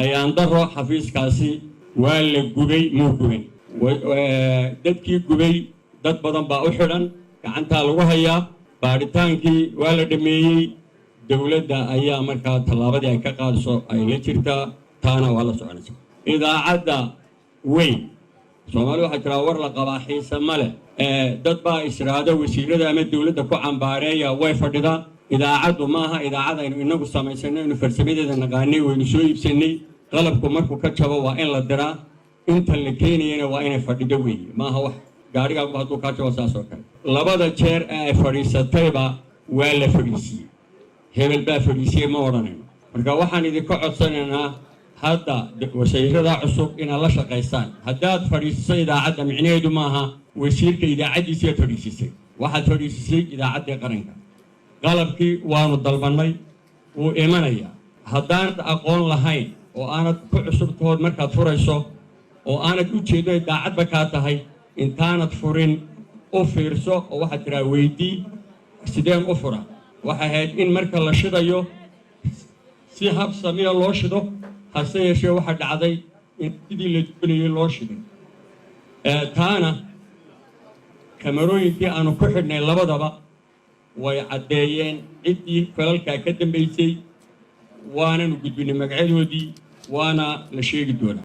ayaan daro xafiiskaasi waa la gubay muu gubin dadkii gubay dad badan baa u xidhan gacantaa lagu hayaa baaritaankii waa la dhameeyey dowladda ayaa markaa tallaabadii ay ka qaadso ay la jirtaa taana waa la soconaysa idaacadda weyn Soomaaliya waxaa jira war la qabaa xiisa male dad baa israado wasiirada ama dowladda ku cambaareeya way fadhida idaacaddu maaha idaacada aynu inagu samaysanay inuu farsamadeeda naqaanay waynu soo iibsanay qalabku markuu ka jabo waa in la diraa inta la keenayana waa inay fadhido weeye maaha wax gaarigaagu hadduu kaa jabo saas oo kale labada jeer ee ay fadhiisatayba waa la fadhiisiyey hebel baa fadhiisiyey ma odhanayno marka waxaan idinka codsanaynaa hadda wasiirada cusub inaad la shaqaysaan haddaad fadhiisisay idaacadda micnaheedu maaha wasiirka idaacaddiisa fadhiisisay waxaad fadhiisisay idaacaddii qaranka qalabkii waanu dalbannay wuu imanayaa haddaanad aqoon lahayn oo aanad ku cusubtahood markaad furayso oo aanad u jeedo idaacadba kaa tahay intaanad furin u fiirso oo waxaad tiraa weydii sideen u fura waxay ahayd in marka la shidayo si habsamiya loo shido hase yeeshee waxaa dhacday in sidii la doonayay loo shiday taana kamarooyinkii aanu ku xidhnay labadaba way caddeeyeen ciddii falalkaa ka dambaysay waananu gudbinay magacyadoodii waana la sheegi doonaa